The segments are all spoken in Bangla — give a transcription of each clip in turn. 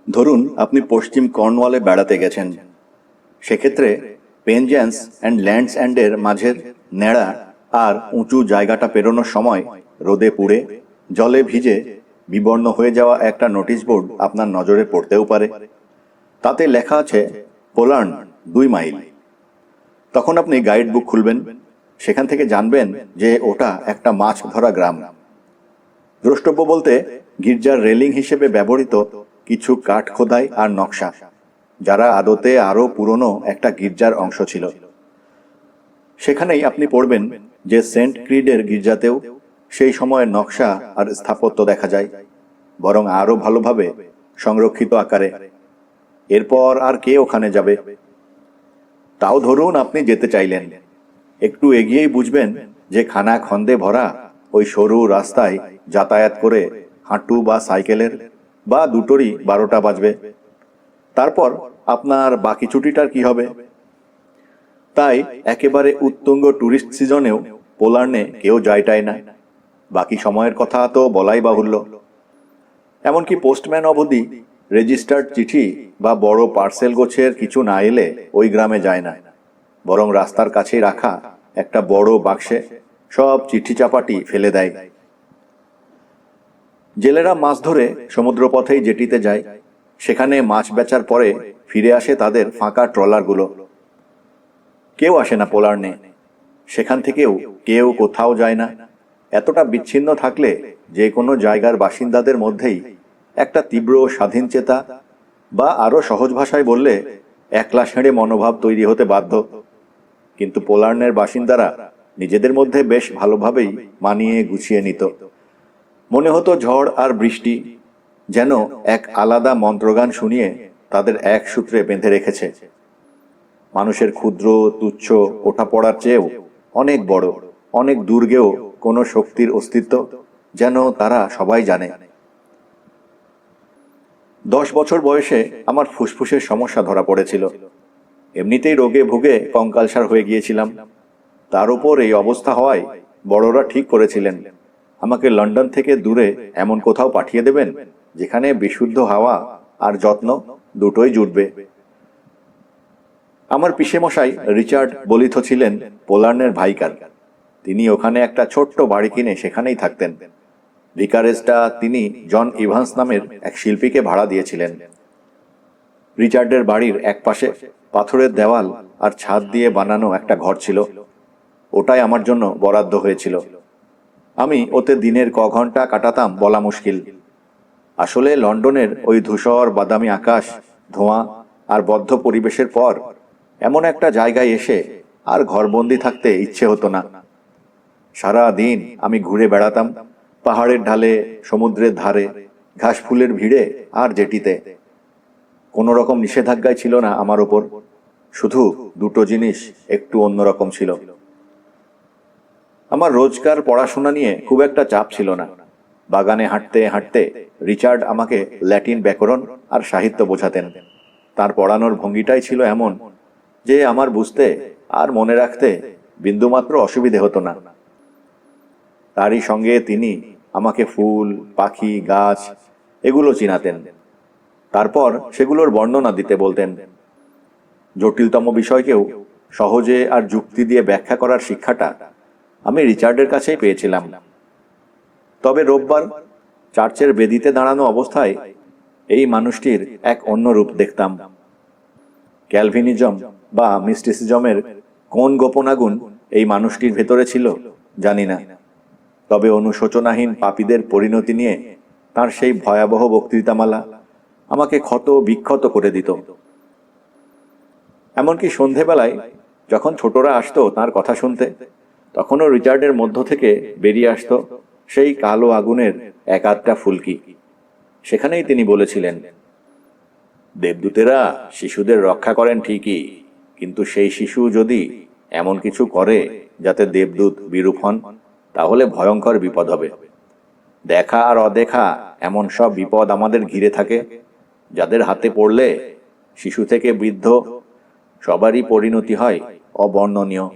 ধরুন আপনি পশ্চিম কর্নওয়ালে বেড়াতে গেছেন। সেক্ষেত্রে পেনজ্যান্স অ্যান্ড ল্যান্ডস অ্যান্ডের মাঝের ন্যাড়া আর উঁচু জায়গাটা পেরোনোর সময় রোদে পুড়ে জলে ভিজে বিবর্ণ হয়ে যাওয়া একটা নোটিশ বোর্ড আপনার নজরে পড়তেও পারে। তাতে লেখা আছে পোল্যান্ড 2 মাইল। তখন আপনি গাইড বুক খুলবেন, সেখান থেকে জানবেন যে ওটা একটা মাছ ধরা গ্রাম। দ্রষ্টব্য বলতে গির্জার রেলিং হিসেবে ব্যবহৃত কিছু কাঠ খোদাই আর নকশা, যারা আদতে আরও পুরনো একটা গির্জার অংশ ছিল। সেখানেই আপনি পড়বেন যে সেন্ট ক্রিডের গির্জাতেও সেই সময়ের নকশা আর স্থাপত্য দেখা যায়, বরং আরও ভালোভাবে সংরক্ষিত আকারে। এরপর আর কে ওখানে যাবে? তাও ধরুন আপনি যেতে চাইলেন, একটু এগিয়েই বুঝবেন যে খানা খন্দে ভরা ওই সরু রাস্তায় যাতায়াত করে হাঁটু বা সাইকেলের বা দুটোরই 12টা বাজবে। তারপর আপনার বাকি ছুটিটার কি হবে? তাই একেবারে উত্তুঙ্গ ট্যুরিস্ট সিজনেও পোল্যান্ডে কেউ যায়টাই না। বাকি সময়ের কথা তো বলাই বাহুল্য। এমনকি পোস্টম্যান অবধি রেজিস্টার্ড চিঠি বা বড় পার্সেল গোছের কিছু না এলে ওই গ্রামে যায় না, বরং রাস্তার কাছেই রাখা একটা বড় বাক্সে সব চিঠি চাপাটি ফেলে দেয়। জেলেরা মাছ ধরে সমুদ্রপথেই জেটিতে যায়, সেখানে মাছ বেচার পরে ফিরে আসে তাদের ফাঁকা ট্রলারগুলো। কেউ আসে না পোল্যান্ডে, সেখান থেকেও কেউ কোথাও যায় না। এতটা বিচ্ছিন্ন থাকলে যে কোনো জায়গার বাসিন্দাদের মধ্যেই একটা তীব্র স্বাধীন চেতা বা আরো সহজ ভাষায় বললে একলা সেড়ে মনোভাব তৈরি হতে বাধ্য। কিন্তু পোল্যান্ডের বাসিন্দারা নিজেদের মধ্যে বেশ ভালোভাবেই মানিয়ে গুছিয়ে নিত। মনে হতো ঝড় আর বৃষ্টি যেন এক আলাদা মন্ত্রগান শুনিয়ে তাদের এক সূত্রে বেঁধে রেখেছে। মানুষের ক্ষুদ্র তুচ্ছ ওঠাপড়ার চেয়েও অনেক বড়, অনেক দূর্গেও কোনো শক্তির অস্তিত্ব যেন তারা সবাই জানে। 10 বছর বয়সে আমার ফুসফুসের সমস্যা ধরা পড়েছিল। এমনিতেই রোগে ভুগে কঙ্কালসার হয়ে গিয়েছিলাম। তার উপর এই অবস্থা হওয়ায় বড়রা ঠিক করেছিলেন আমাকে লন্ডন থেকে দূরে এমন কোথাও পাঠিয়ে দেবেন যেখানে বিশুদ্ধ হাওয়া আর যত্ন দুটোই জুটবে। আমার পিসেমশাই রিচার্ড বলিথ ছিলেন পোল্যান্ডের ভাইকার। তিনি ওখানে একটা ছোট্ট বাড়ি কিনে সেখানেই থাকতেন। ভিকারেজটা তিনি জন ইভান্স নামের এক শিল্পীকে ভাড়া দিয়েছিলেন। রিচার্ডের বাড়ির এক পাশে পাথরের দেওয়াল আর ছাদ দিয়ে বানানো একটা ঘর ছিল। ওটাই আমার জন্য বরাদ্দ হয়েছিল। আমি ওতে দিনের ক ঘন্টা কাটাতাম বলা মুশকিল। আসলে লন্ডনের ওই ধূসর বাদামি আকাশ, ধোঁয়া আর বদ্ধ পরিবেশের পর এমন একটা জায়গায় এসে আর ঘরবন্দি থাকতে ইচ্ছে হতো না। সারা দিন আমি ঘুরে বেড়াতাম পাহাড়ের ঢালে, সমুদ্রের ধারে, ঘাস ফুলের ভিড়ে আর জেটিতে। কোনো রকম নিষেধাজ্ঞায় ছিল না আমার ওপর। শুধু দুটো জিনিস একটু অন্যরকম ছিল। আমার রোজকার পড়াশোনা নিয়ে খুব একটা চাপ ছিল না। বাগানে হাঁটতে হাঁটতে রিচার্ড আমাকে ল্যাটিন ব্যাকরণ আর সাহিত্য বোঝাতেন। তার পড়ানোর ভঙ্গিটাই ছিল এমন যে আমার বুঝতে আর মনে রাখতে বিন্দুমাত্র অসুবিধে হতো না। তারই সঙ্গে তিনি আমাকে ফুল, পাখি, গাছ এগুলো চিনাতেন। তারপর সেগুলোর বর্ণনা দিতে বলতেন। জটিলতম বিষয়কেও সহজে আর যুক্তি দিয়ে ব্যাখ্যা করার শিক্ষাটা আমি রিচার্ডের কাছেই পেয়েছিলাম। তবে রোববার চার্চের বেদিতে দাঁড়ানো অবস্থায় এই মানুষটির এক অন্য রূপ দেখতাম। ক্যালভিনিজম বা মিস্টিসিজমের কোন গোপন আগুন এই মানুষটির ভেতরে ছিল জানি না, তবে অনুশোচনাহীন পাপীদের পরিণতি নিয়ে তার সেই ভয়াবহ বক্তৃতামালা আমাকে ক্ষত বিক্ষত করে দিত। এমনকি সন্ধেবেলায় যখন ছোটরা আসতো তার কথা শুনতে, তখনও রিচার্ডের মধ্য থেকে বেরিয়ে আসতো সেই কালো আগুনের এক আধটা ফুলকি। সেখানেই তিনি বলেছিলেন, দেবদূতেরা শিশুদের রক্ষা করেন ঠিকই, কিন্তু সেই শিশু যদি এমন কিছু করে যাতে দেবদূত বিরূপ হন, তাহলে ভয়ঙ্কর বিপদ হবে। দেখা আর অদেখা এমন সব বিপদ আমাদের ঘিরে থাকে, যাদের হাতে পড়লে শিশু থেকে বৃদ্ধ সবারই পরিণতি হয় অবর্ণনীয়।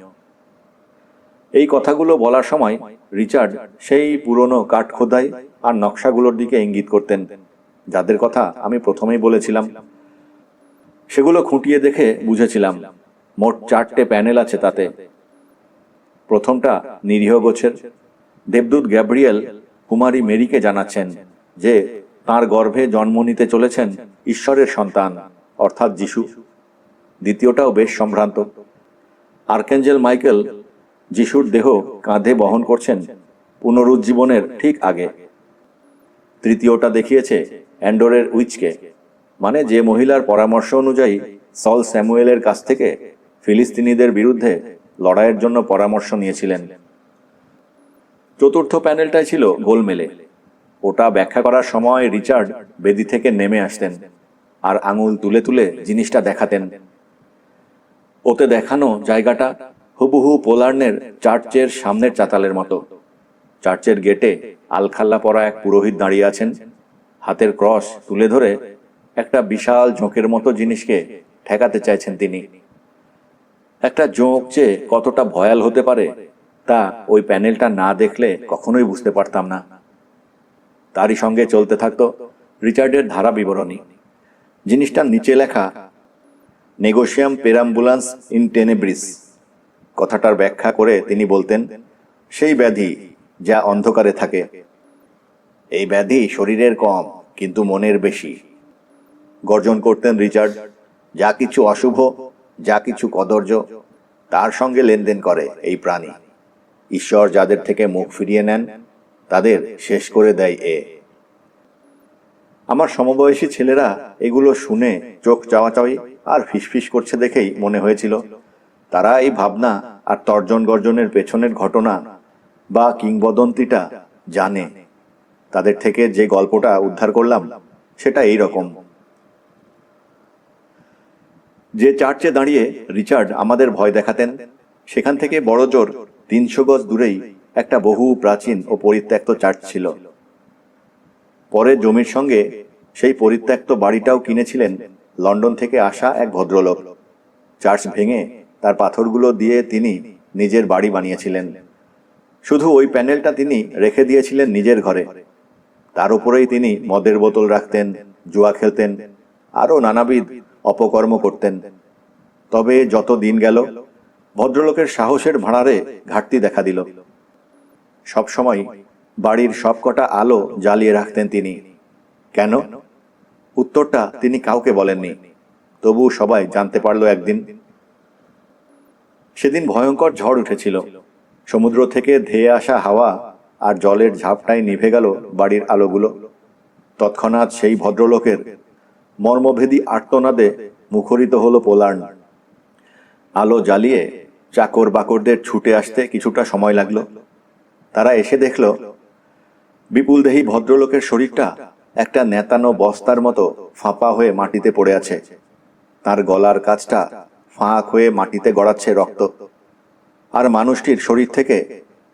এই কথাগুলো বলার সময় রিচার্ড সেই পুরনো কাঠ খোদাই আর নকশাগুলোর দিকে ইঙ্গিত করতেন। যাদের কথা আমি প্রথমেই বলেছিলাম। সেগুলো খুঁটিয়ে দেখে বুঝেছিলাম মোট 4টে প্যানেল আছে তাতে। প্রথমটা নিরীহ গোছের। দেবদূত গ্যাব্রিয়েল কুমারী মেরিকে জানাচ্ছেন যে তাঁর গর্ভে জন্ম নিতে চলেছেন ঈশ্বরের সন্তান অর্থাৎ যিশু। দ্বিতীয়টাও বেশ সম্ভ্রান্ত। আর্কেঞ্জেল মাইকেল যিশুর দেহ কাঁধে বহন করছেন পুনরুজ্জীবনের ঠিক আগে। তৃতীয়টা দেখিয়েছে অ্যান্ডোরের উইচকে, মানে যে মহিলার পরামর্শ অনুযায়ী সল স্যামুয়েলের কাছ থেকে ফিলিস্তিনিদের বিরুদ্ধে লড়াইয়ের জন্য পরামর্শ নিয়েছিলেন। চতুর্থ প্যানেলটাই ছিল গোলমেলে। ওটা ব্যাখ্যা করার সময় রিচার্ড বেদি থেকে নেমে আসতেন আর আঙুল তুলে তুলে জিনিসটা দেখাতেন। ওতে দেখানো জায়গাটা হুবহু পোলার্নের চার্চের সামনের চাতালের মতো। চার্চের গেটে আলখাল্লা পরা এক পুরোহিত দাঁড়িয়ে আছেন, হাতের ক্রস তুলে ধরে একটা বিশাল জোঁকের মতো জিনিসকে ঠেকাতে চাইছেন তিনি। একটা জোঁক যে কতটা ভয়াল হতে পারে তা ওই প্যানেলটা না দেখলে কখনোই বুঝতে পারতাম না। তারই সঙ্গে চলতে থাকতো রিচার্ডের ধারা বিবরণী। জিনিসটার নিচে লেখা নেগোশিয়াম পেরাম্বুলান্স ইন টেনেব্রিস। কথাটার ব্যাখ্যা করে তিনি বলতেন, সেই ব্যাধি যা অন্ধকারে থাকে। এই ব্যাধি শরীরের কম কিন্তু মনের বেশি। গর্জন করতেন রিচার্ড, যা কিছু অশুভ, যা কিছু কদর্য, তার সঙ্গে লেনদেন করে এই প্রাণী। ঈশ্বর যাদের থেকে মুখ ফিরিয়ে নেন তাদের শেষ করে দেয় এ। আমার সমবয়সী ছেলেরা এগুলো শুনে চোখ চাওয়াচাওয়ি আর ফিসফিস করছে দেখেই মনে হয়েছিল তারা এই ভাবনা আর তর্জন গর্জনের পেছনের ঘটনা বা কিংবদন্তিটা জানে। তাদের থেকে যে গল্পটা উদ্ধার করলাম সেটা এই রকম। যে চার্চে দাঁড়িয়ে রিচার্ড আমাদের ভয় দেখাতেন সেখান থেকে বড় জোর 300 গজ দূরেই একটা বহু প্রাচীন ও পরিত্যক্ত চার্চ ছিল। পরে জমির সঙ্গে সেই পরিত্যক্ত বাড়িটাও কিনেছিলেন লন্ডন থেকে আসা এক ভদ্রলোক। চার্চ ভেঙে তার পাথরগুলো দিয়ে তিনি নিজের বাড়ি বানিয়েছিলেন। শুধু ওই প্যানেলটা তিনি রেখে দিয়েছিলেন নিজের ঘরে। তার উপরেই তিনি মদের বোতল রাখতেন, জুয়া খেলতেন, আরও নানাবিধ অপকর্ম করতেন। তবে যত দিন গেল ভদ্রলোকের সাহসের ভাঁড়ারে ঘাটতি দেখা দিল। সবসময় বাড়ির সবকটা আলো জ্বালিয়ে রাখতেন তিনি। কেন? উত্তরটা তিনি কাউকে বলেননি, তবু সবাই জানতে পারল একদিন। সেদিন ভয়ঙ্কর ঝড় উঠেছিল। সমুদ্র থেকে ধেয়ে আসা হাওয়া আর জলের ঝাপটায় নিভে গেল বাড়ির আলোগুলো। তৎক্ষণাৎ সেই ভদ্রলোকের মর্মভেদী আর্তনাদে মুখরিত হলো পোলার্ন। আলো জ্বালিয়ে চাকর বাকরদের ছুটে আসতে কিছুটা সময় লাগলো। তারা এসে দেখল বিপুলদেহী ভদ্রলোকের শরীরটা একটা নেতানো বস্তার মতো ফাঁপা হয়ে মাটিতে পড়ে আছে। তার গলার কাছটা ফাঁক হয়ে মাটিতে গড়াচ্ছে রক্ত। আর মানুষটির শরীর থেকে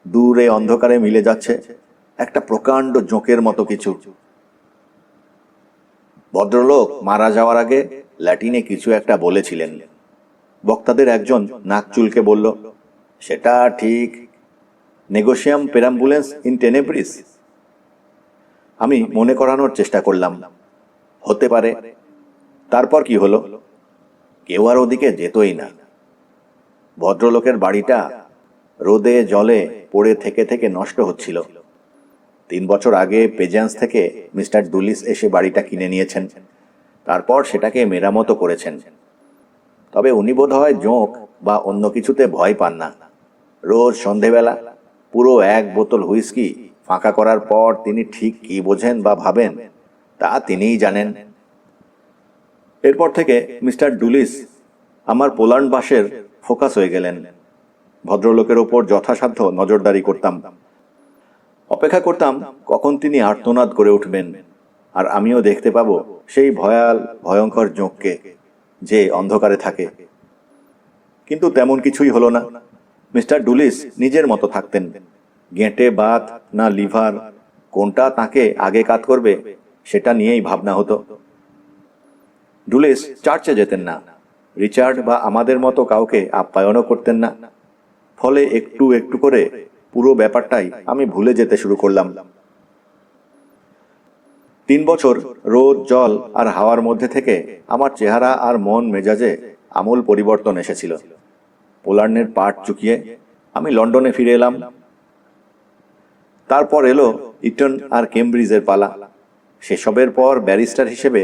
দূরে অন্ধকারে মিলে যাচ্ছে একটা প্রকাণ্ড জোঁকের মতো কিছু। ভদ্রলোক মারা যাওয়ার আগে ল্যাটিনে কিছু একটা বলেছিলেন। বক্তাদের একজন নাক চুলকে বলল, সেটা ঠিক, নেগোশিয়াম পেরাম্বুলেন্স ইন টেনেব্রিস। আমি মনে করানোর চেষ্টা করলাম, হতে পারে। তারপর কি হলো? কেউ আর ওদিকে যেতই না। ভদ্রলোকের বাড়িটা রোদে জলে পড়ে থেকে থেকে নষ্ট হচ্ছিল। 3 বছর আগে পেজেন্স থেকে মিস্টার ডুলিস এসে বাড়িটা কিনে নিয়েছেন। তারপর সেটাকে মেরামতো করেছেন। তবে উনি বোধহয় জোঁক বা অন্য কিছুতে ভয় পান না। রোজ সন্ধেবেলা পুরো 1 বোতল হুইস্কি ফাঁকা করার পর তিনি ঠিক কি বোঝেন বা ভাবেন তা তিনিই জানেন। এরপর থেকে মিস্টার ডুলিস আমার পোলার্ন বাসের ফোকাস হয়ে গেলেন। ভদ্রলোকের ওপর যথাসাধ্য নজরদারি করতাম। অপেক্ষা করতাম কখন তিনি আর্তনাদ করে উঠবেন আর আমিও দেখতে পাবো সেই ভয়ঙ্কর জোঁককে যে অন্ধকারে থাকে। কিন্তু তেমন কিছুই হলো না। মিস্টার ডুলিস নিজের মতো থাকতেন। গেঁটে বাত না লিভার, কোনটা তাকে আগে কাত করবে সেটা নিয়েই ভাবনা হতো। ডুলিস চার্চে যেতেন না, রিচার্ড বা আমাদের মতো কাউকে আপ্যায়নও করতেন না। ফলে একটু একটু করে পুরো ব্যাপারটাই আমি ভুলে যেতে শুরু করলাম। 3 বছর রোদ, জল আর হাওয়ার মধ্যে থেকে আমার চেহারা আর মন মেজাজে আমূল পরিবর্তন এসেছিল। পোল্যান্ডের পাট চুকিয়ে আমি লন্ডনে ফিরে এলাম। তারপর এলো ইটন আর কেমব্রিজের পালা। সেসবের পর ব্যারিস্টার হিসেবে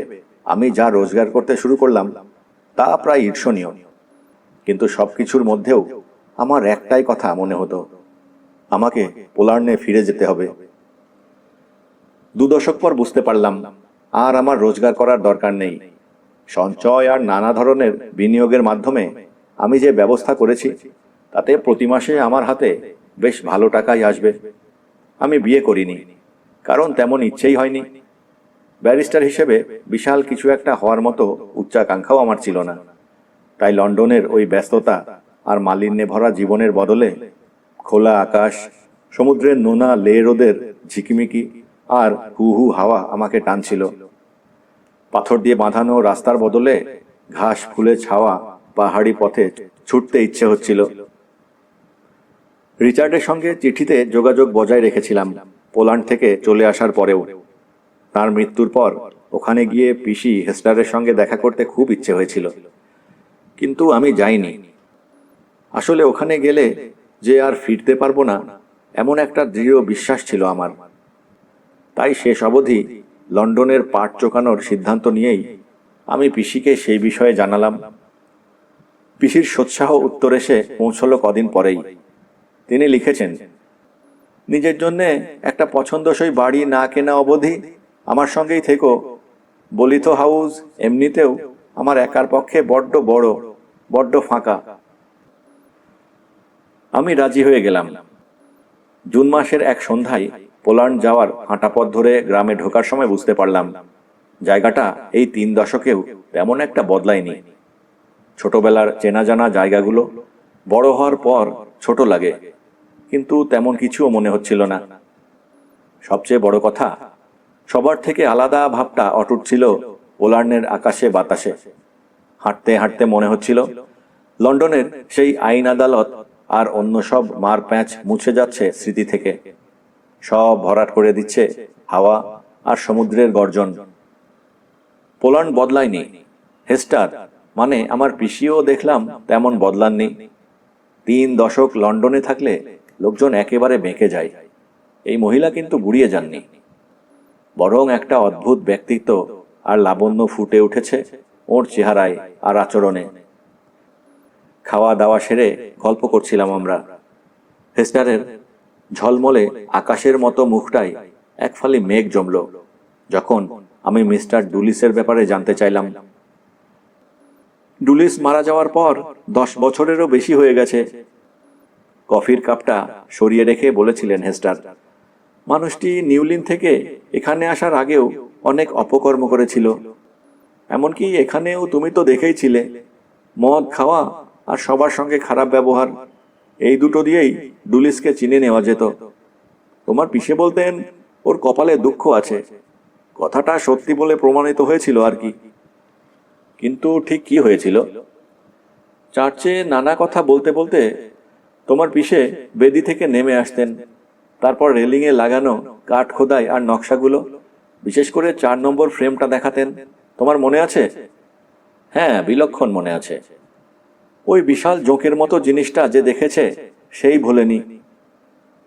আমি যা রোজগার করতে শুরু করলাম তা প্রায় ঈর্ষণীয়। কিন্তু সবকিছুর মধ্যেও আমার একটাই কথা মনে হতো, আমাকে পোল্যান্ডে ফিরে যেতে হবে। 2 দশক পর বুঝতে পারলাম আর আমার রোজগার করার দরকার নেই। সঞ্চয় আর নানা ধরনের বিনিয়োগের মাধ্যমে আমি যে ব্যবস্থা করেছি তাতে প্রতি মাসে আমার হাতে বেশ ভালো টাকাই আসবে। আমি বিয়ে করিনি, কারণ তেমন ইচ্ছেই হয়নি। ব্যারিস্টার হিসেবে বিশাল কিছু একটা হওয়ার মতো উচ্চাকাঙ্ক্ষাও আমার ছিল না। তাই লন্ডনের ওই ব্যস্ততা আর মালিন্যে ভরা জীবনের বদলে খোলা আকাশ, সমুদ্রের নোনা লে রোদের ঝিকিমিকি আর হু হু হাওয়া আমাকে টানছিল। পাথর দিয়ে বাঁধানো রাস্তার বদলে ঘাস ফুলে ছাওয়া পাহাড়ি পথে ছুটতে ইচ্ছে হচ্ছিল। রিচার্ডের সঙ্গে চিঠিতে যোগাযোগ বজায় রেখেছিলাম পোল্যান্ড থেকে চলে আসার পরেও। তার মৃত্যুর পর ওখানে গিয়ে পিসি হেস্টারের সঙ্গে দেখা করতে খুব ইচ্ছে হয়েছিল, কিন্তু আমি যাইনি। আসলে ওখানে গেলে যে আর ফিরতে পারবো না এমন একটা দৃঢ় বিশ্বাস ছিল আমার। তাই শেষ অবধি লন্ডনের পাট চোকানোর সিদ্ধান্ত নিয়েই আমি পিসিকে সেই বিষয়ে জানালাম। পিসির সোৎসাহ উত্তর এসে পৌঁছলো কদিন পরেই। তিনি লিখেছেন, নিজের জন্যে একটা পছন্দসই বাড়ি না কেনা অবধি আমার সঙ্গেই থেকো। বলিত হাউস এমনিতেও আমার একার পক্ষে বড্ড বড়, বড্ড ফাঁকা। আমি রাজি হয়ে গেলাম। জুন মাসের এক সন্ধ্যায় পোল্যান্ড যাওয়ার হাঁটা পথ ধরে গ্রামে ঢোকার সময় বুঝতে পারলাম জায়গাটা এই 3 দশকেও তেমন একটা বদলায়নি। ছোটবেলার চেনা জানা জায়গাগুলো বড় হওয়ার পর ছোট লাগে, কিন্তু তেমন কিছুও মনে হচ্ছিল না। সবচেয়ে বড় কথা, সবার থেকে আলাদা ভাবটা অটুট ছিল পোল্যান্ডের আকাশে বাতাসে। হাঁটতে হাঁটতে মনে হচ্ছিল লন্ডনের সেই আইন আদালত আর অন্য সব মার প্যাঁচ মুছে যাচ্ছে স্মৃতি থেকে। সব ভরাট করে দিচ্ছে হাওয়া আর সমুদ্রের গর্জন। পোল্যান্ড বদলায়নি। হেস্টার মানে আমার পিসিও দেখলাম তেমন বদলাননি। 3 দশক লন্ডনে থাকলে লোকজন একেবারে বেঁকে যায়। এই মহিলা কিন্তু বুড়িয়ে যাননি, বরং একটা অদ্ভুত ব্যক্তিত্ব আর লাবণ্য ফুটে উঠেছে ওর চেহারায় আর আচরণে। খাওয়া দাওয়া সেরে গল্প করছিলাম আমরা। হেস্টারের ঝলমলে আকাশের মতো মুখটায় এক ফালি মেঘ জমল যখন আমি মিস্টার ডুলিসের ব্যাপারে জানতে চাইলাম। ডুলিস মারা যাওয়ার পর 10 বছরেরও বেশি হয়ে গেছে। কফির কাপটা সরিয়ে রেখে বলেছিলেন হেস্টার, মানুষটি নিউলিন থেকে এখানে আসার আগেও অনেক অপকর্ম করেছিল। এমনকি এখানেও তুমি তো দেখেইছিলে, মদ খাওয়া আর সবার সঙ্গে খারাপ ব্যবহার, এই দুটো দিয়েই ডুলিসকে চিনে নেওয়া যেত। তোমার পিসে বলতেন ওর কপালে দুঃখ আছে। কথাটা সত্যি বলে প্রমাণিত হয়েছিল আর কি। কিন্তু ঠিক কি হয়েছিল? চার্চে নানা কথা বলতে বলতে তোমার পিসে বেদি থেকে নেমে আসতেন। তারপর রেলিংয়ে লাগানো কাঠ খোদাই আর নকশাগুলো, বিশেষ করে 4 নম্বর ফ্রেমটা দেখাতেন। তোমার মনে আছে? হ্যাঁ, বিলক্ষণ মনে আছে। ওই বিশাল জোঁকের মতো জিনিসটা যে দেখেছে সেই ভোলেনি।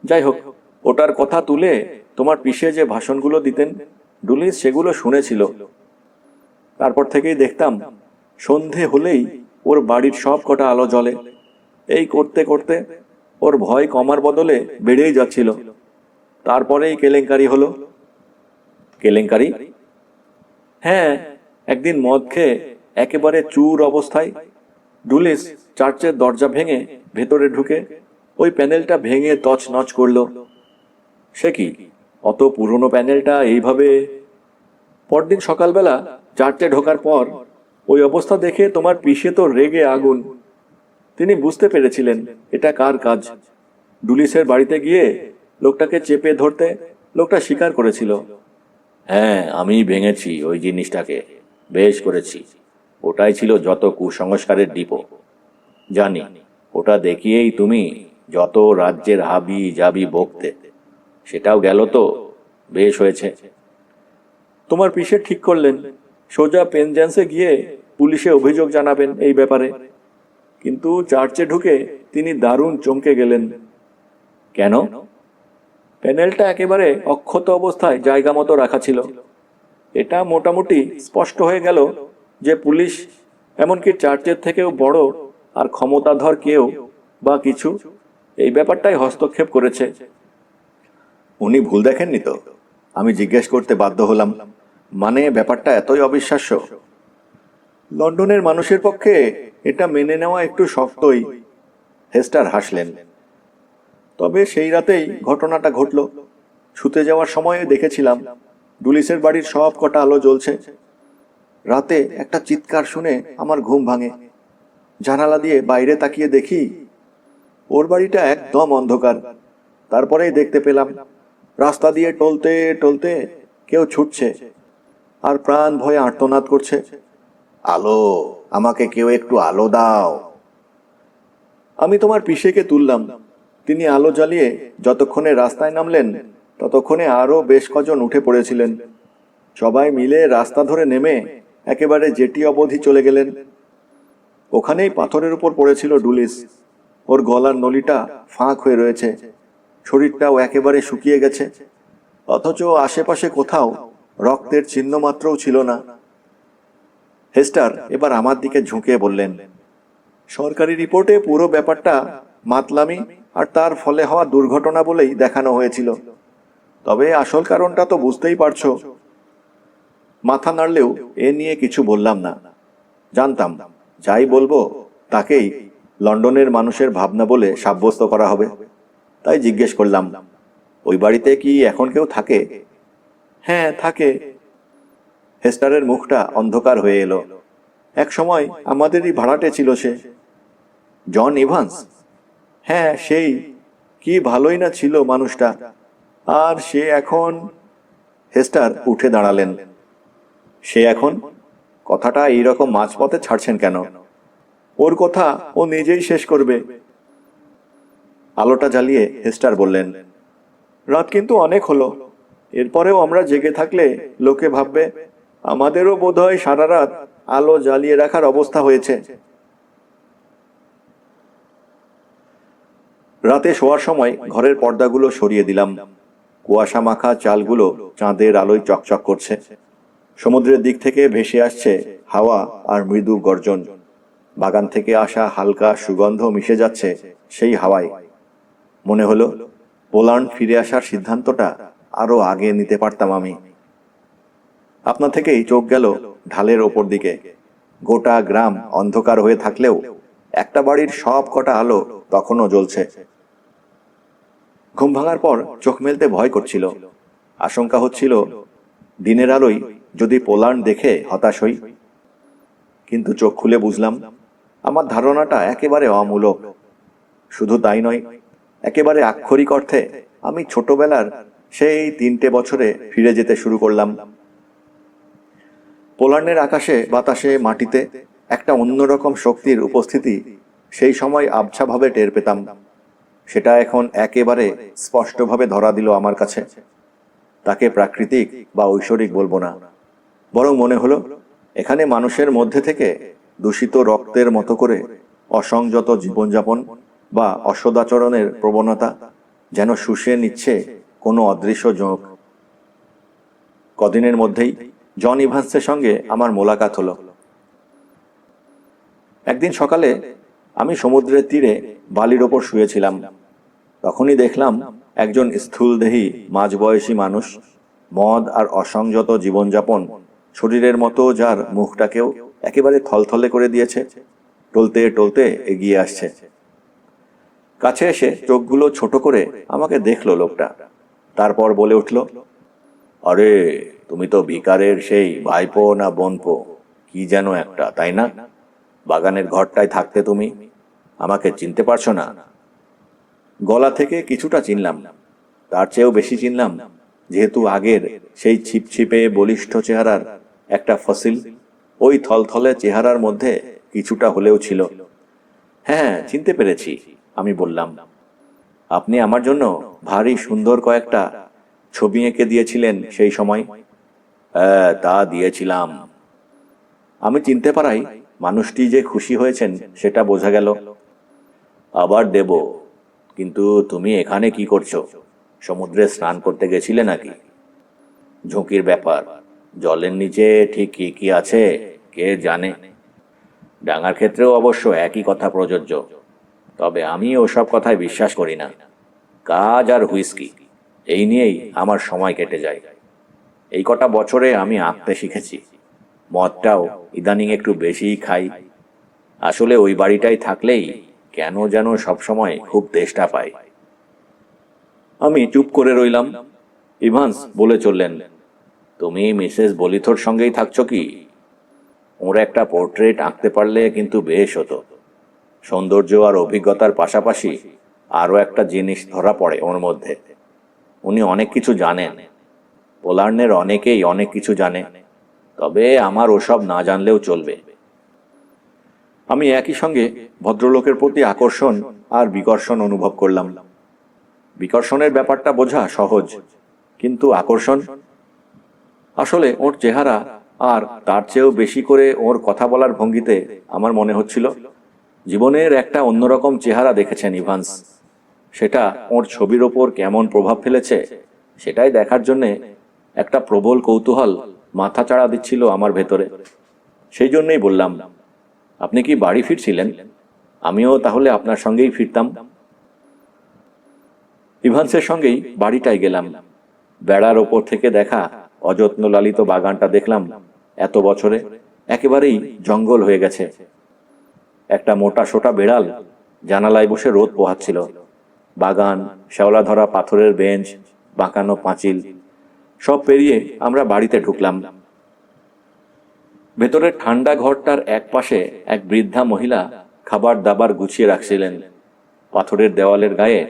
যাই হোক, ওটার কথা তুলে তোমার পিসে যে ভাষণগুলো দিতেন ডুলিস সেগুলো শুনেছিল। তারপর থেকেই দেখতাম সন্ধে হলেই ওর বাড়ির সব কটা আলো জ্বলে। এই করতে করতে ওর ভয় কমার বদলে বেড়েই যাচ্ছিল। তারপরেই কেলেঙ্কারি হলো। কেলেঙ্কারি? হ্যাঁ, একদিন মদ খেয়ে একেবারে চুর অবস্থায় ডুলিস চার্চের দরজা ভেঙে ভেতরে ঢুকে ওই প্যানেলটা ভেঙে তছনছ করলো। সে কি, অত পুরনো প্যানেলটা এইভাবে? পরদিন সকালবেলা চার্চে ঢোকার পর ওই অবস্থা দেখে তোমার পিসে তো রেগে আগুন। তিনি বুঝতে পেরেছিলেন এটা কার কাজ। ডুলিসের বাড়িতে গিয়ে লোকটাকে চেপে ধরতে লোকটা স্বীকার করেছিল, হ্যাঁ, আমি ভেঙেছি ওই জিনিসটাকে, বেশ করেছি। ওটাই ছিল যত কুসংস্কারের ডিপো। জানি, ওটা দেখিয়েই তুমি যত রাজ্যের হাবি জাবি বকতে। সেটাও গেল তো, বেশ হয়েছে। তোমার পিসে ঠিক করলেন সোজা পেনজেন্সে গিয়ে পুলিশে অভিযোগ জানাবেন এই ব্যাপারে। কিন্তু চার্চে ঢুকে তিনি দারুণ চমকে গেলেন। কেন? প্যানেলটা একেবারে অক্ষত অবস্থায় জায়গা মতো রাখা ছিল। এটা মোটামুটি স্পষ্ট হয়ে গেল যে পুলিশ, এমনকি চার্চের থেকেও বড় আর ক্ষমতাধর কেউ বা কিছু, এই ব্যাপারটাই হস্তক্ষেপ করেছে। উনি ভুল দেখেননি তো? আমি জিজ্ঞেস করতে বাধ্য হলাম। মানে ব্যাপারটা এতই অবিশ্বাস্য। লন্ডনের মানুষের পক্ষে এটা মেনে নেওয়া একটু শক্তই। হেস্টার হাসলেন। তবে সেই রাতেই ঘটনাটা ঘটল। শুতে যাওয়ার সময়ে দেখেছিলাম ডুলিসের বাড়ির সব কটা আলো জ্বলছে। রাতে একটা চিৎকার শুনে আমার ঘুম ভাঙে। জানালা দিয়ে বাইরে তাকিয়ে দেখি ওর বাড়িটা একদম অন্ধকার। তারপরেই দেখতে পেলাম রাস্তা দিয়ে টলতে টলতে কেউ ছুটছে আর প্রাণ ভয়ে আর্তনাদ করছে। আলো, আমাকে কেউ একটু আলো দাও। আমি তোমার পিসেকে তুললাম। তিনি আলো জ্বালিয়ে যতক্ষণে রাস্তায় নামলেন ততক্ষণে আরো বেশ কজন উঠে পড়েছিলেন। সবাই মিলে রাস্তা ধরে নেমে একেবারে জেটি অবধি চলে গেলেন। ওখানেই পাথরের উপর পড়েছিল ডুলিস। ওর গলার নলিটা ফাঁক হয়ে রয়েছে, শরীরটাও একেবারে শুকিয়ে গেছে, অথচ আশেপাশে কোথাও রক্তের চিহ্ন মাত্রও ছিল না। হেস্টার এবার আমার দিকে ঝুঁকে বললেন, সরকারি রিপোর্টে পুরো ব্যাপারটা মাতলামি আর তার ফলে হওয়া দুর্ঘটনা বলেই দেখানো হয়েছিল। তবে আসল কারণটা তো বুঝতেই পারছো। মাথা নাড়লেও এ নিয়ে কিছু বললাম না। জানতাম যাই বলবো তাকেই লন্ডনের মানুষের ভাবনা বলে সাব্যস্ত করা হবে। তাই জিজ্ঞেস করলাম, ওই বাড়িতে কি এখন কেউ থাকে? হ্যাঁ, থাকে। হেস্টারের মুখটা অন্ধকার হয়ে এলো। এক সময় আমাদেরই ভাড়াটে ছিল সে। জন ইভান্স? হ্যাঁ, সেই। কি ভালোই না ছিল মানুষটা। আর সে এখন... হেস্টার উঠে দাঁড়ালেন। সে এখন? কথাটা এইরকম মাঝপথে ছাড়ছেন কেন? ওর কথা ও নিজেই শেষ করবে। আলোটা জ্বালিয়ে হেস্টার বললেন, রাত কিন্তু অনেক হলো। এরপরেও আমরা জেগে থাকলে লোকে ভাববে আমাদেরও বোধহয় সারা রাত আলো জ্বালিয়ে রাখার অবস্থা হয়েছে। রাতে শোয়ার সময় ঘরের পর্দাগুলো সরিয়ে দিলাম। কুয়াশা মাখা চালগুলো চাঁদের আলোয় চকচক করছে। সমুদ্রের দিক থেকে ভেসে আসছে হাওয়া আর মৃদু গর্জন। বাগান থেকে আসা হালকা সুগন্ধ মিশে যাচ্ছে সেই হাওয়ায়। মনে হলো পোল্যান্ড ফিরে আসার সিদ্ধান্তটা আরো আগে নিতে পারতাম আমি। আপনা থেকেই চোখ গেল ঢালের ওপর দিকে। গোটা গ্রাম অন্ধকার হয়ে থাকলেও একটা বাড়ির সব কটা আলো তখনও জ্বলছে। ঘুম ভাঙার পর চোখ মেলতে ভয় করছিল। আশঙ্কা হচ্ছিল দিনের আলোয় যদি পোল্যান্ড দেখে হতাশ হই। কিন্তু চোখ খুলে বুঝলাম আমার ধারণাটা একেবারে অমূলক। শুধু তাই নয়, একেবারে আক্ষরিক অর্থে আমি ছোটবেলার সেই 3টে বছরে ফিরে যেতে শুরু করলাম। পোল্যান্ডের আকাশে বাতাসে মাটিতে একটা অন্যরকম শক্তির উপস্থিতি সেই সময় আবছাভাবে টের পেতাম। সেটা এখন একেবারে স্পষ্টভাবে ধরা দিল আমার কাছে। তাকে প্রাকৃতিক বা ঐশ্বরিক বলবো না, বরং মনে হলো এখানে মানুষের মধ্যে থেকে দূষিত রক্তের মতো করে অসংযত জীবনযাপন বা অসদাচরণের প্রবণতা যেন শুষে নিচ্ছে কোনো অদৃশ্য জোঁক। কদিনের মধ্যেই জন ইভান্সের সঙ্গে আমার মোলাকাত হলো। একদিন সকালে আমি সমুদ্রের তীরে বালির ওপর শুয়েছিলাম। তখনই দেখলাম একজন স্থূলদেহী মাঝবয়সী মানুষ, মদ আর অসংযত জীবনযাপন শরীরের মতো, যার মুখটাকেও একেবারে থলথলে করে দিয়েছে, টলতে টলতে এগিয়ে আসছে। কাছে এসে চোখগুলো ছোট করে আমাকে দেখলো লোকটা। তারপর বলে উঠল, আরে তুমি তো ভিকারের সেই ভাইপো না বোনপো কি যেন একটা, তাই না? বাগানের ঘরটায় থাকতে তুমি। আমাকে চিনতে পারছো না? গলা থেকে কিছুটা চিনলাম, তার চেয়েও বেশি চিনলাম যেহেতু আগের সেই ছিপছিপে বলিষ্ঠ চেহারার একটা ফসিল ওই থলথলে চেহারার মধ্যে কিছুটা হলেও ছিল। হ্যাঁ, চিনতে পেরেছি, আমি বললাম। আপনি আমার জন্য ভারী সুন্দর কয়েকটা ছবি এঁকে দিয়েছিলেন সেই সময়। হ্যাঁ, তা দিয়েছিলাম। আমি চিনতে পারাই মানুষটি যে খুশি হয়েছেন সেটা বোঝা গেল। আবার দেব, কিন্তু তুমি এখানে কি করছো? সমুদ্রে স্নান করতে গেছিলে নাকি? ঝুঁকির ব্যাপার, জলের নিচে ঠিক কি কি আছে কে জানে। ডাঙার ক্ষেত্রেও অবশ্য একই কথা প্রযোজ্য, তবে আমি ওসব কথায় বিশ্বাস করি না। কাজ আর হুইস্কি, এই নিয়েই আমার সময় কেটে যায়। এই কটা বছরে আমি আঁকতে শিখেছি, মদটাও ইদানিং একটু বেশিই খাই। আসলে ওই বাড়িটাই থাকলেই কেন যেন সবসময় খুব তেষ্টা পাই। আমি চুপ করে রইলাম। ইভান্স বলে চললেন, তুমি মিসেস বলিথোর সঙ্গেই থাকছো কি? ওর একটা পোর্ট্রেট আঁকতে পারলে কিন্তু বেশ হতো। সৌন্দর্য আর অভিজ্ঞতার পাশাপাশি আরও একটা জিনিস ধরা পড়ে ওর মধ্যে। উনি অনেক কিছু জানেন। পোল্যান্ডের অনেকেই অনেক কিছু জানে, তবে আমার ওসব না জানলেও চলবে। আমি একই সঙ্গে ভদ্রলোকের প্রতি আকর্ষণ আর বিকর্ষণ অনুভব করলাম। বিকর্ষণের ব্যাপারটা বোঝা সহজ, কিন্তু আকর্ষণ, আসলে ওর চেহারা আর তার চেয়েও বেশি করে ওর কথা বলার ভঙ্গিতে আমার মনে হচ্ছিল জীবনের একটা অন্যরকম চেহারা দেখেছেন ইভান্স। সেটা ওর ছবির ওপর কেমন প্রভাব ফেলেছে সেটাই দেখার জন্যে একটা প্রবল কৌতূহল মাথাচাড়া দিচ্ছিল আমার ভেতরে। সেই জন্যই বললাম, আপনি কি বাড়ি ফিরছিলেন? আমিও তাহলে আপনার সঙ্গেই ফিরতাম। ইভান্সের সঙ্গেই বাড়িটায় গেলাম। বেড়ার ওপর থেকে দেখা অযত্ন লালিত বাগানটা দেখলাম এত বছরে একেবারেই জঙ্গল হয়ে গেছে। একটা মোটা সোটা বেড়াল জানালায় বসে রোদ পোহাচ্ছিল। বাগান, শ্যাওলা ধরা পাথরের বেঞ্চ, বাঁকানো পাঁচিল, সব পেরিয়ে আমরা বাড়িতে ঢুকলাম। ভেতরের ঠান্ডা ঘরটার এক পাশে এক বৃদ্ধা মহিলা খাবার দাবার গুছিয়ে রাখছিলেন। পাথরের দেওয়ালের গায়ে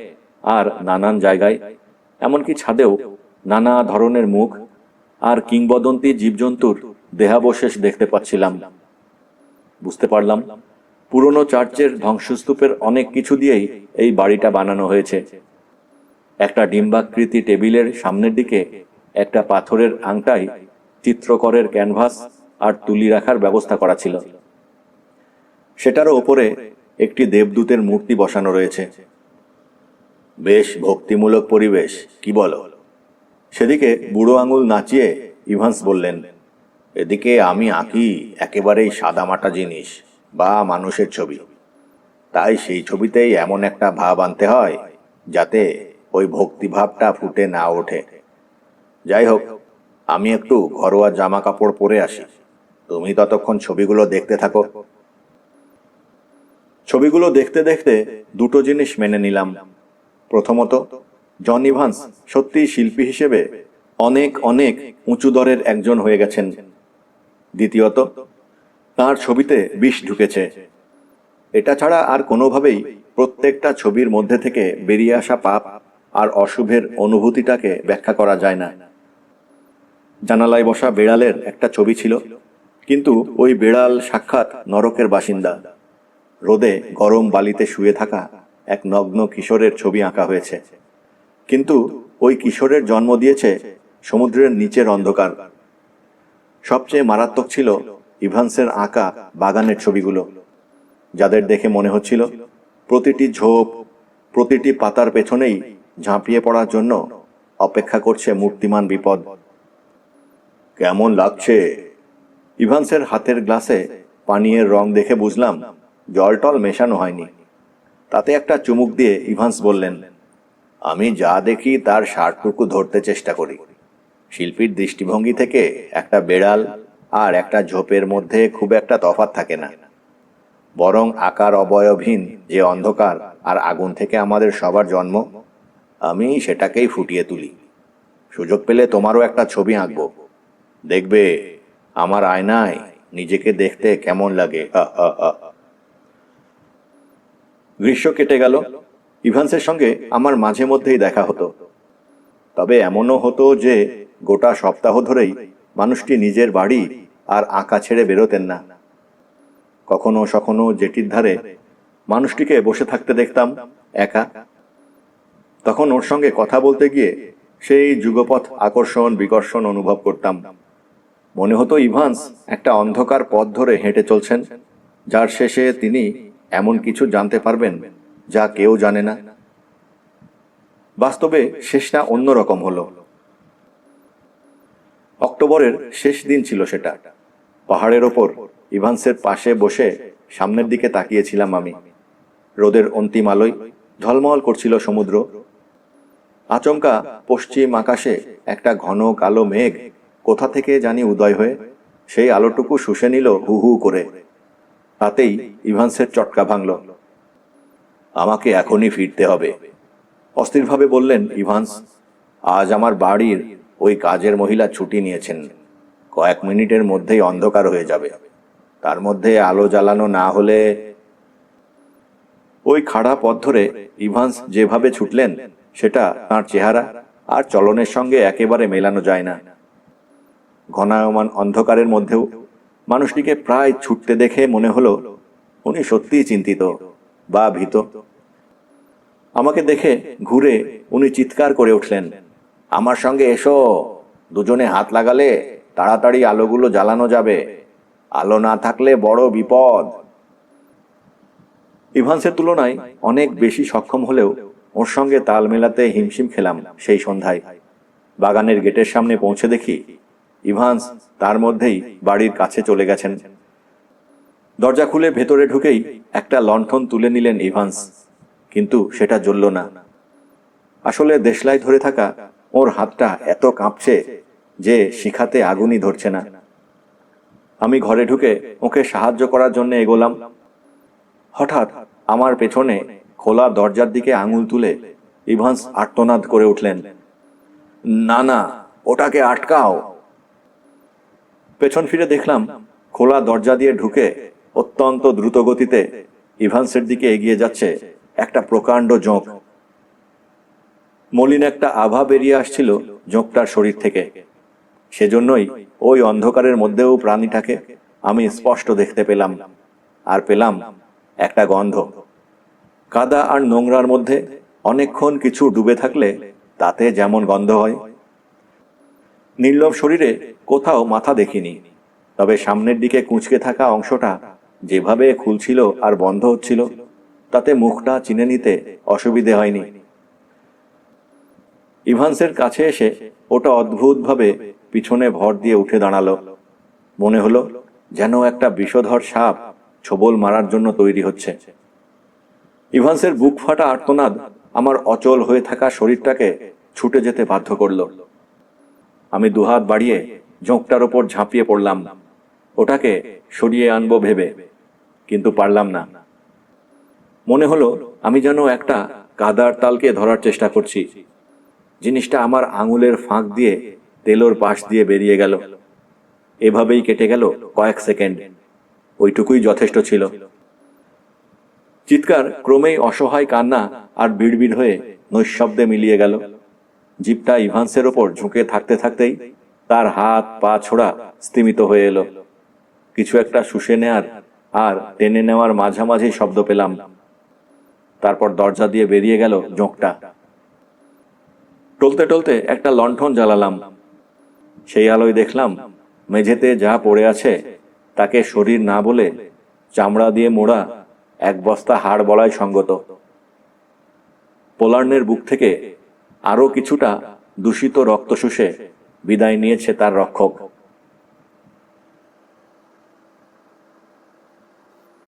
আর নানান জায়গায়, এমনকি ছাদেও নানা ধরনের মুখ আর কিংবদন্তি জীবজন্তুর দেহাবশেষ দেখতে পাচ্ছিলাম। বুঝতে পারলাম পুরনো চার্চের ধ্বংসস্তূপের অনেক কিছু দিয়েই এই বাড়িটা বানানো হয়েছে। একটা ডিম্বাকৃতি টেবিলের সামনের দিকে একটা পাথরের আংটায় চিত্রকরের ক্যানভাস আর তুলি রাখার ব্যবস্থা করা ছিল। সেটারও ওপরে একটি দেবদূতের মূর্তি বসানো রয়েছে। বেশ ভক্তিমূলক পরিবেশ, কি বলো? সেদিকে বুড়ো আঙুল নাচিয়ে ইভান্স বললেন, এদিকে আমি আঁকি একেবারেই সাদামাটা জিনিস বা মানুষের ছবি, তাই সেই ছবিতেই এমন একটা ভাব আনতে হয় যাতে ওই ভক্তিভাবটা ফুটে না ওঠে। যাই হোক, আমি একটু ঘরোয়া জামা কাপড় পরে আসি, তুমি ততক্ষণ ছবিগুলো দেখতে থাকো। ছবিগুলো দেখতে দেখতে দুটো জিনিস মেনে নিলাম। প্রথমত, জন ইভান্স সত্যি শিল্পী হিসেবে অনেক অনেক উঁচু দরের একজন হয়ে গেছেন। দ্বিতীয়ত, তার ছবিতে বিষ ঢুকেছে। এটা ছাড়া আর কোনোভাবেই প্রত্যেকটা ছবির মধ্যে থেকে বেরিয়ে আসা পাপ আর অশুভের অনুভূতিটাকে ব্যাখ্যা করা যায় না। জানালায় বসা বেড়ালের একটা ছবি ছিল, কিন্তু ওই বেড়াল সাক্ষাৎ নরকের বাসিন্দা। রোদে গরম বালিতে শুয়ে থাকা এক নগ্ন কিশোরের ছবি আঁকা হয়েছে, কিন্তু ওই কিশোরের জন্ম দিয়েছে সমুদ্রের নিচের অন্ধকার। সবচেয়ে মারাত্মক ছিল ইভান্সের আঁকা বাগানের ছবিগুলো, যাদের দেখে মনে হচ্ছিল প্রতিটি ঝোপ, প্রতিটি পাতার পেছনেই ঝাঁপিয়ে পড়ার জন্য অপেক্ষা করছে মূর্তিমান বিপদ। কেমন লাগছে? ইভান্সের হাতের গ্লাসে পানীয়ের রং দেখে বুঝলাম জল টল মেশানো হয়নি। তাতে একটা চুমুক দিয়ে ইভান্স বললেন, আমি যা দেখি তার সারটুকু ধরতে চেষ্টা করি। শিল্পীর দৃষ্টিভঙ্গি থেকে একটা বেড়াল আর একটা ঝোপের মধ্যে খুব একটা তফাৎ থাকে না, বরং আকার অবয়বহীন যে অন্ধকার আর আগুন থেকে আমাদের সবার জন্ম, আমি সেটাকেই ফুটিয়ে তুলি। সুযোগ পেলে তোমারও একটা ছবি আঁকবো, দেখবে আমার আয়নায় নিজেকে দেখতে কেমন লাগে। গ্রীষ্ম কেটে গেল। ইভান্সের সঙ্গে আমার মাঝে মধ্যেই দেখা হতো, তবে এমনও হতো যে গোটা সপ্তাহ ধরেই মানুষটি নিজের বাড়ি আর আঁকা ছেড়ে বেরোতেন না। কখনো সখনো জেটির ধারে মানুষটিকে বসে থাকতে দেখতাম একা। তখন ওর সঙ্গে কথা বলতে গিয়ে সেই যুগপৎ আকর্ষণ বিকর্ষণ অনুভব করতাম। মনে হতো ইভান্স একটা অন্ধকার পথ ধরে হেঁটে চলছেন, যার শেষে তিনি এমন কিছু জানতে পারবেন যা কেউ জানে না। বাস্তবে শেষটা অন্যরকম হলো। অক্টোবরের শেষ দিন ছিল সেটা। পাহাড়ের ওপর ইভান্সের পাশে বসে সামনের দিকে তাকিয়েছিলাম আমি। রোদের অন্তিম আলোয় ঝলমল করছিল সমুদ্র। আচমকা পশ্চিম আকাশে একটা ঘন কালো মেঘ কোথা থেকে জানি উদয় হয়ে সেই আলোটুকু শুষে নিল হু হু করে। তাতেই ইভান্সের চটকা ভাঙল। আমাকে এখনই ফিরতে হবে, অস্থিরভাবে বললেন ইভান্স। আজ আমার বাড়ির ওই কাজের মহিলা ছুটি নিয়েছেন। কয়েক মিনিটের মধ্যেই অন্ধকার হয়ে যাবে। তার মধ্যে আলো জ্বালানো না হলে। ওই খাড়া পথ ধরে ইভান্স যেভাবে ছুটলেন সেটা তাঁর চেহারা আর চলনের সঙ্গে একেবারে মেলানো যায় না। ঘনায়মান অন্ধকারের মধ্যেও মানুষটিকে প্রায় ছুটতে দেখে মনে হলো উনি সত্যিই চিন্তিত বা ভীত। আমাকে দেখে ঘুরে উনি চিৎকার করে উঠলেন, আমার সঙ্গে এসো, দুজনে হাত লাগালে তাড়াতাড়ি আলোগুলো জ্বালানো যাবে। আলো না থাকলে বড় বিপদ। ইভান্সের তুলনায় অনেক বেশি সক্ষম হলেও ওর সঙ্গে তাল মেলাতে হিমশিম খেলাম সেই সন্ধ্যায়। বাগানের গেটের সামনে পৌঁছে দেখি ইভান্স তার মধ্যেই বাড়ির কাছে চলে গেছেন। দরজা খুলে ভেতরে ঢুকেই একটা লণ্ঠন তুলে নিলেন ইভান্স, কিন্তু সেটা জ্বলল না। আসলে দেশলাই ধরে থাকা ওর হাতটা এত কাঁপছে যে শিখাতে আগুনই ধরছে না। আমি ঘরে ঢুকে ওকে সাহায্য করার জন্য এগোলাম। হঠাৎ আমার পেছনে খোলা দরজার দিকে আঙুল তুলে ইভান্স আর্তনাদ করে উঠলেন, না না, ওটাকে আটকাও। পেছন ফিরে দেখলাম খোলা দরজা দিয়ে ঢুকে অত্যন্ত দ্রুত গতিতে ইভান্সের দিকে এগিয়ে যাচ্ছে একটা প্রকাণ্ড জোঁক। মলিন একটা আভা বেরিয়ে আসছিল জোঁকটার শরীর থেকে। সেজন্যই ওই অন্ধকারের মধ্যেও প্রাণীটাকে আমি স্পষ্ট দেখতে পেলাম। আর পেলাম একটা গন্ধ। কাদা আর নোংরার মধ্যে অনেকক্ষণ কিছু ডুবে থাকলে তাতে যেমন গন্ধ হয়। নির্লভ শরীরে কোথাও মাথা দেখিনি, তবে সামনের দিকে কুঁচকে থাকা অংশটা যেভাবে খুলছিল আর বন্ধ হচ্ছিল তাতে মুখটা চিনে নিতে অসুবিধে হয়নি। ইভান্সের কাছে এসে ওটা অদ্ভুতভাবে পিছনে ভর দিয়ে উঠে দাঁড়ালো। মনে হলো যেন একটা বিষধর সাপ ছোবল মারার জন্য তৈরি হচ্ছে। ইভান্সের বুক ফাটা আর্তনাদ আমার অচল হয়ে থাকা শরীরটাকে ছুটে যেতে বাধ্য করল। আমি দুহাত বাড়িয়ে জোঁকটার ওপর ঝাঁপিয়ে পড়লাম, ওটাকে সরিয়ে আনবো ভেবে, কিন্তু পারলাম না। মনে হলো আমি যেন একটা কাদার তালকে ধরার চেষ্টা করছি। জিনিসটা আমার আঙুলের ফাঁক দিয়ে তেলোর পাশ দিয়ে বেরিয়ে গেল। এভাবেই কেটে গেল কয়েক সেকেন্ড। ওইটুকুই যথেষ্ট ছিল। চিৎকার ক্রমেই অসহায় কান্না আর বিড়বিড় হয়ে নৈশব্দে মিলিয়ে গেল। জিপটা ইভান্সের ওপর ঝুঁকে থাকতে থাকতেই তার হাত পা ছোড়া স্তিমিত হয়ে এলো। কিছু একটা শুষে নেয়ার আর টেনে নেওয়ার মাঝামাঝি শব্দ পেলাম। তারপর দরজা দিয়ে বেরিয়ে গেল জোঁকটা। টলতে টলতে একটা লণ্ঠন জ্বালালাম। সেই আলোয় দেখলাম মেঝেতে যা পড়ে আছে তাকে শরীর না বলে চামড়া দিয়ে মোড়া এক বস্তা হাড় বলাই সঙ্গত। পোলার্নের বুক থেকে আরো কিছুটা দূষিত রক্ত শুষে বিদায় নিয়েছে তার রক্ষক।